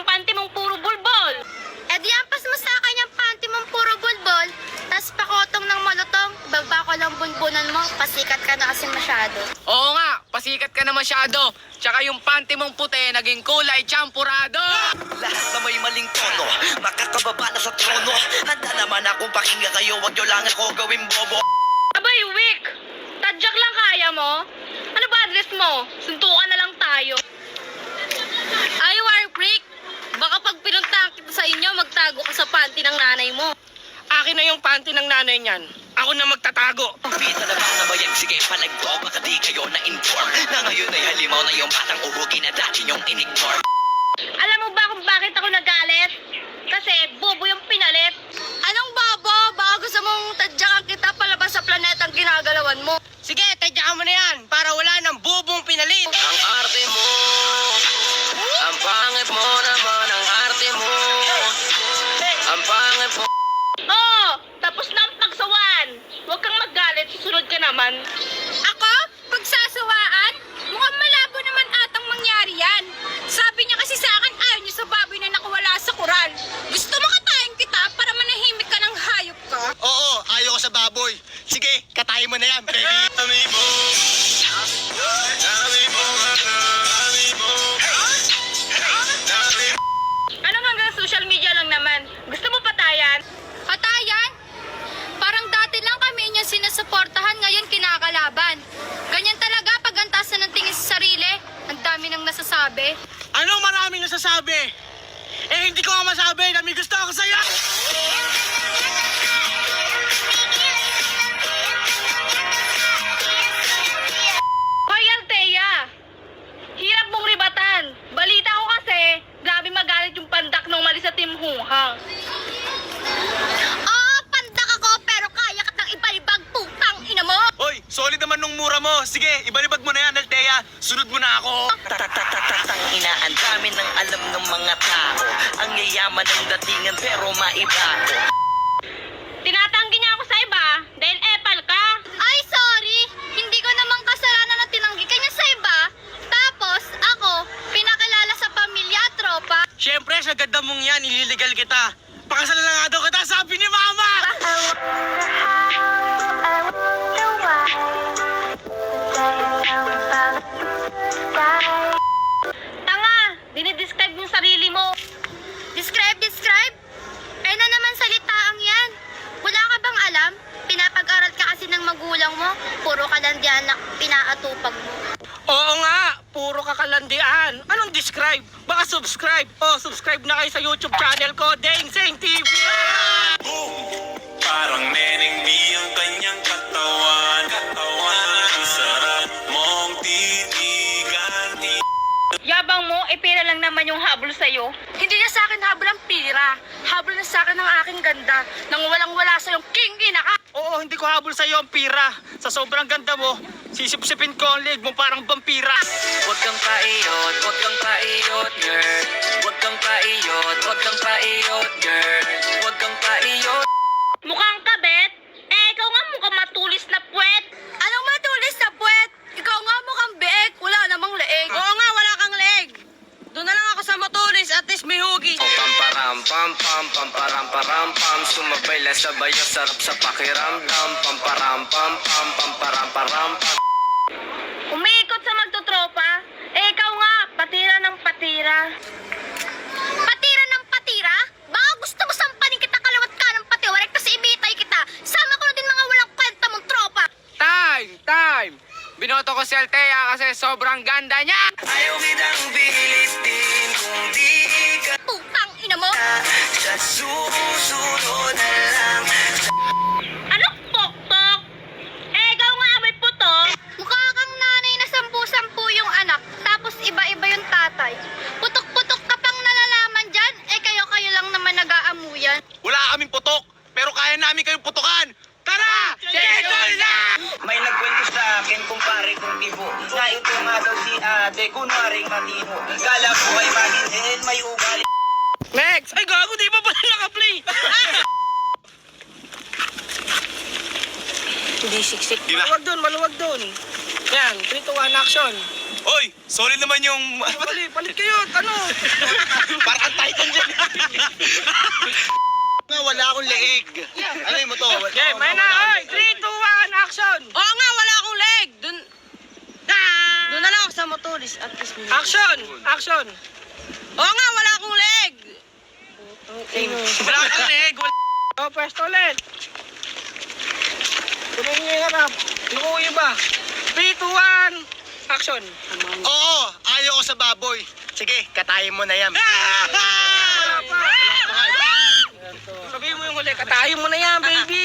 yung panty mong puro bulbol. Eh di ampas mo sa akin yung panty mong puro bulbol, tas pakotong ng malutong, baba ko lang bulbunan mo, pasikat ka na kasi masyado. Oo nga, pasikat ka na masyado. Tsaka yung panty mong puti, naging kulay champurado. Lahat na may maling tono, makakababa na sa trono. Handa naman akong pakinggan kayo, wag nyo lang ako gawin bobo. Abay, Wick! Tadyak lang kaya mo? Ano ba address mo? Suntukan na lang tayo. Ay, Warbrick! Baka pag pinuntahan kita sa inyo, magtago ka sa panty ng nanay mo. Akin na yung panty ng nanay niyan. Ako na magtatago. Pita na mga bayag, sige palagto. Baka di kayo na-inform na ngayon ay halimaw na yung batang uhugin na dati yung in-ignore. Alam mo ba kung bakit ako nagalit? Kasi bobo yung pinalit. Anong babo? Baka gusto mong tadyakan kita palabas sa planetang ginagalawan mo. Sige, tadyakan mo na yan para wala ng bubong pinalit. Ang arte mo, ang pangit mo naman ang arte mo. Ang pangit mo. Oo, tapos na ang pagsawan. Huwag kang magalit, susunod ka naman. Ako? Pagsasawaan? Mukhang malabo naman atang mangyari yan. Sabi niya kasi sa akin ayaw niya sa baboy na nakawala sa kural. Gusto mo katayin kita para manahimik ka ng hayop ka? Oo, ayaw ko sa baboy. Sige, katayin mo na yan, baby. Ano hanggang social media lang naman? Gusto mo patayan? Katayan? Parang dati lang kami niya sinusuportahan, ngayon kinakalaban. Ganyan talaga pag antasan ng tingin sa sarili. Ang dami nang nasasabi. Ano maraming nasasabi? Eh, hindi ko nga masabi na may gusto ako sa'yo. Hoy, Althea! Hirap mong ribatan. Balita ko kasi, grabe magalit yung pandak nung mali sa Team Hunghang. Oo, pandak ako pero kaya katang ibalibag, putang ina mo. Hoy, solid naman nung mura mo. Sige, ibalibag mo na yan, Althea. Sunod mo na ako. Tang ina, ang dami ng alam ng mga tao. Ang yayaman ng datingan pero maiba ko. Tinatanggi niya ako sa iba dahil epal ka. Ay, sorry. Hindi ko naman kasalanan na tinanggi ka niya sa iba. Tapos, ako, pinakilala sa pamilya at tropa. Siyempre, sa ganda mong yan, ililigal kita. Pakasalan na nga daw kita, sabi ni Mama! Tanga, dinidescribe yung sarili mo. Describe? Ay na naman salitaang yan. Wala ka bang alam? Pinapag-aral ka kasi ng magulang mo. Puro kalandian na pinaatupag mo. Oo nga, puro kakalandian. Anong describe? Baka subscribe. Oh, subscribe na kayo sa YouTube channel ko, Deng Seng TV. Parang Neneng B ang kanyang katawan. Ang sarap mong titigan. Yabang mo, pera lang naman yung habol sa'yo. Hindi na sa akin habol ang pira. Habol na sa akin ng aking ganda. Nang walang-wala sa yung king ina ka. Oo, hindi ko habol sa iyo ang pira. Sa sobrang ganda mo, sisip-sipin ko ang leg mo parang vampira. Huwag kang paiyot, huwag kang paiyot, girl. Huwag kang paiyot, huwag kang paiyot, girl. Huwag kang paiyot. Mukhang kabet? Ikaw nga mukhang matulis na puwet. Anong matulis na puwet? Ikaw nga mukhang beek. Wala namang leeg. Oo nga, wala kang leg. Doon na lang ako sa matulis, at least may hugi. Pamparam pam pam pamparam param pam sumabay lang sa bayo sarap sa pakiramdam pamparam pam pam pamparam param pam. Umiikot sa magtutropa? Ikaw nga, patira ng patira. Patira ng patira? Baka gusto mo sampanin kita kalawat ka ng patiwarek kasi ibitay kita. Sama ko na din mga walang kwenta mong tropa. Time! Binoto ko si Althea kasi sobrang ganda niya. Ayaw kitang bilitin kung di ka Putang ina mo. sa susunod na lang. Ano pokpok? Ikaw nga may puto. Mukha kang nanay na 10-10 yung anak. Tapos iba-iba yung tatay. Putok-putok ka pang nalalaman dyan. Eh kayo-kayo lang naman nag-aamuyan. Wala kaming putok, pero kaya namin kayong putukan. Tara! Schedule na! May nagkwento sa akin kumpare kong ibo na ito nga daw si ate kunwaring matino. Kala ko ay mahinhin may ugali. Next! Ay gago, di ba pala naka-play? Hindi siksik. Di ba? Maluwag doon. Yan, 3 to 1 action. Oy, solid naman yung... Palit kayo, ano? Parang ang titan dyan. Wala akong leeg. Ano mo to? Okay, may na, oy! 3, 2, 1, action! Oo nga, wala akong leg. Doon na lang ako sa motoris at least. Action! Action! Oo nga, wala akong leg. Wala kang leg! Oh, pwesto ulit! Tumingin nyo yung harap. Yung iba. 3, 2, 1, action! Oo, ayaw ko sa baboy. Sige, katayin mo na yan. Wala pa! Sabihin mo yung huli, katayin mo na yan, baby!